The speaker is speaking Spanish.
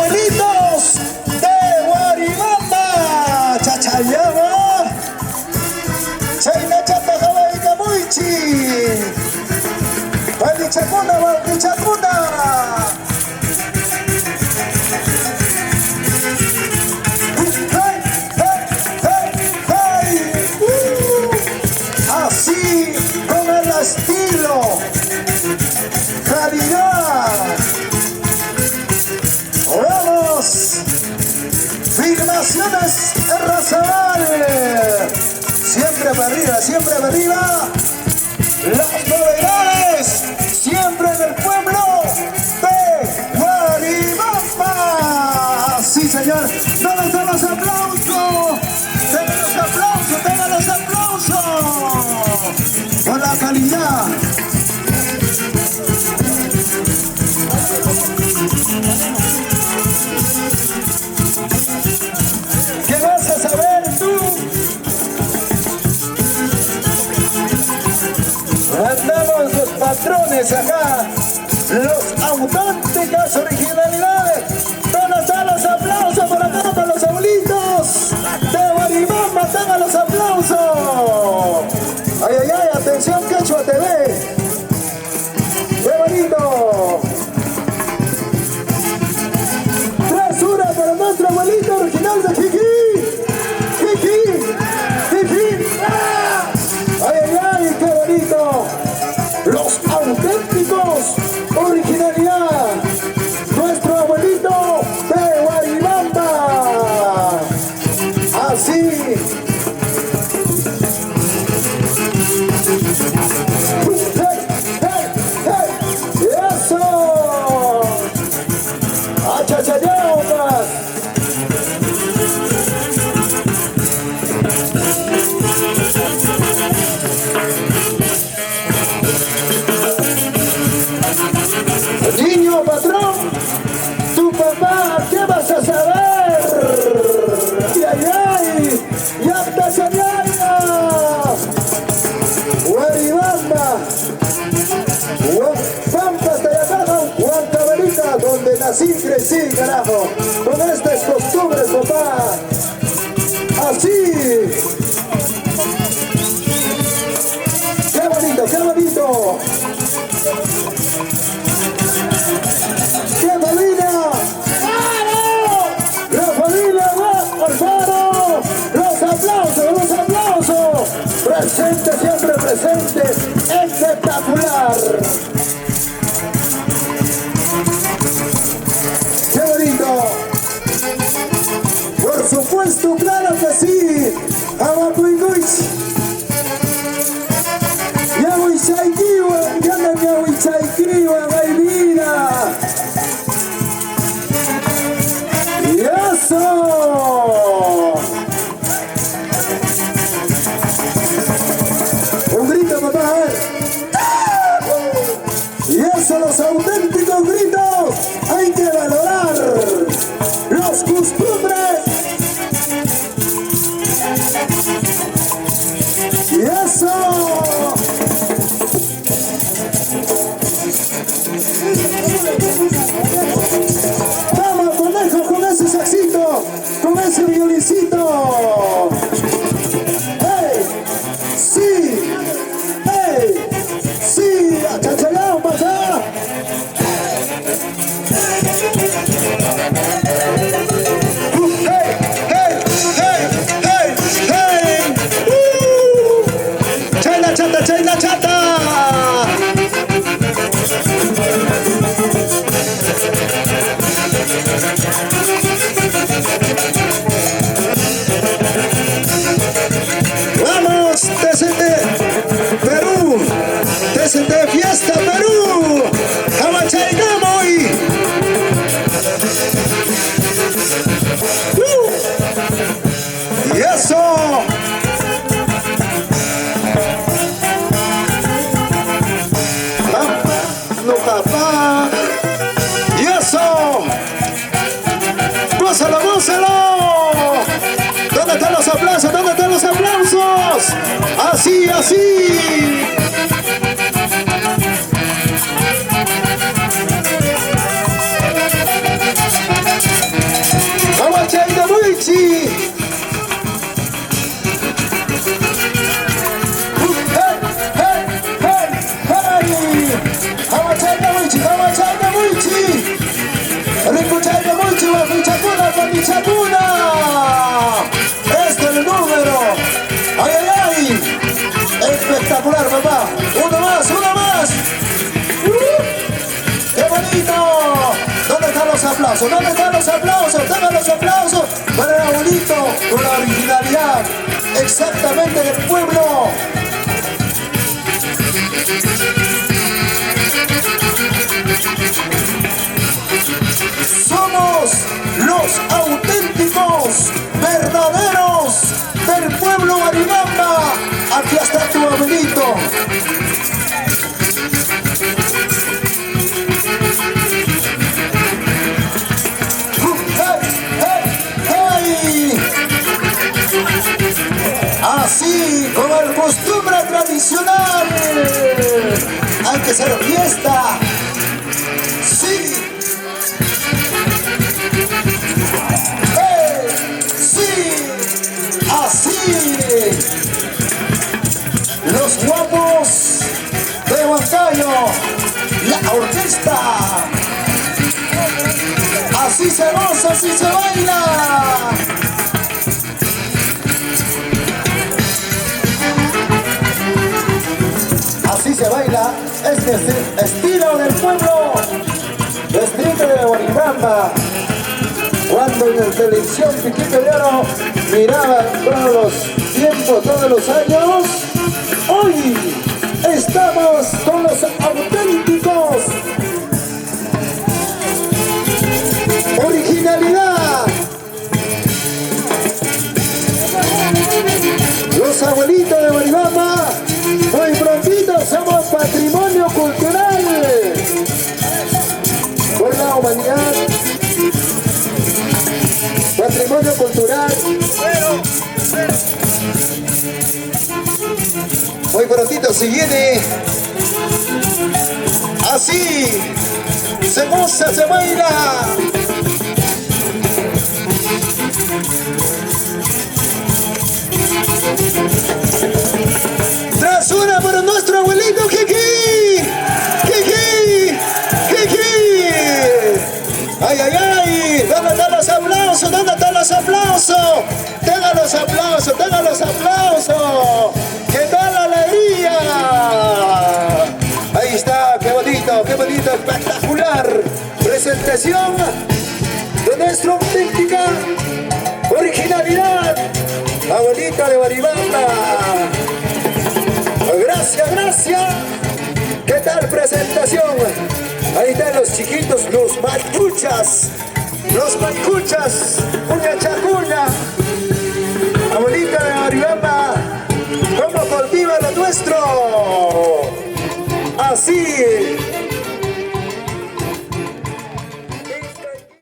abuelitos de Guaribamba, Chachayama, Chayna Chata Hawaii Camuichi, Valdichacuna, Valdichacuna. Así, con el estilo, calidad. Vamos, filmaciones Razabal. Siempre para arriba, siempre para arriba. Las novedades, siempre en el pueblo de Guaribamba. Sí, señor, ¿dónde están los aplausos? Tengan los aplausos, tengan los aplausos. Por la calidad. ¿Qué vas a saber tú? Andamos los patrones acá, los auténticas originalidades. ¿Dónde están los aplausos por acá para los abuelitos de Guaribamba? Tengan los aplausos. Ay, ay, ay, atención Quechua TV. ¡Qué bonito! 3 horas para nuestro abuelito original de Jiquí. Jiquí, Jiquí. ¡Ah! ¡Ay, ay, ay, qué bonito! Los auténticos originalidad. Nuestro abuelito de Guaribamba. Así. Niño patrón, tu papá, ¿qué vas a saber? ¡Ay, ay, ay! ¡Ya está soñando! Guaribamba, Pampa, Tayacano, Huancaberita, donde nací, crecí, carajo. Con estas costumbres, papá. Así. ¡Qué bonito, qué bonito! ¡Qué familia! ¡Claro! ¡La familia Alfaro! ¡Los aplausos, los aplausos! Presente, siempre presente, espectacular. ¡Qué bonito! Por supuesto, claro que sí. Abacuicuich. Yahuichaikiwa, llaman Yahuichaikiwa, bailina. Y eso. Un grito, papá. Y eso, los auténticos gritos. Hay que valorar los costumbres. Y eso. Vamos, conejo, con ese saxito, con ese violincito. ¡Hey! ¡Sí! ¡Hey! ¡Sí! ¡Achachayao, pasá! ¡Hey! ¡Hey! ¡Hey! ¡Hey! ¡Hey! ¡Chayla chata! ¡Chayla chata! ¡Vamos! TCT Perú, TCT Fiesta Perú, Hawachaigamoy. Y eso. No, papá. Y eso. ¡Gózalo, gózalo! ¿Dónde están los aplausos? ¿Dónde están los aplausos? Así, así. para mi chacuna. Este es el número. ¡Ay, ay, ay! Espectacular, papá. Uno más, uno más. ¡Qué bonito! ¿Dónde están los aplausos? ¿Dónde están los aplausos? ¡Tengan los aplausos para el abuelito con la originalidad exactamente del pueblo! Somos los auténticos, verdaderos del pueblo Guaribamba. Aquí está tu abuelito. Así como el costumbre tradicional, hay que hacer fiesta. Sí. Sí. Así. Los guapos de Huancayo, la orquesta. Así se goza, así se baila. Así se baila este estilo del pueblo, distrito de Guaribamba. Cuando en la televisión Piquito de Oro miraba todos los tiempos, todos los años, hoy estamos con los auténticos. Originalidad. Los abuelitos de Guaribamba. Muy prontito somos patrimonio cultural por la humanidad. Patrimonio cultural. Muy prontito se viene. Así se goza, se baila. Tras una por nuestro abuelito Kiki. Kiki. Kiki. Ay, ay, ay. ¿Dónde están los aplausos? ¿Dónde están los aplausos? Tengan los aplausos, tengan los aplausos. ¿Qué tal la alegría? Ahí está, qué bonito, espectacular. Presentación de nuestra auténtica originalidad. Abuelita de Guaribamba. Gracias, gracias. ¿Qué tal presentación? Ahí están los chiquitos, los maicuchas. Los maicuchas. Una chacuna. Abuelita de Guaribamba. ¿Cómo cultiva lo nuestro? Así.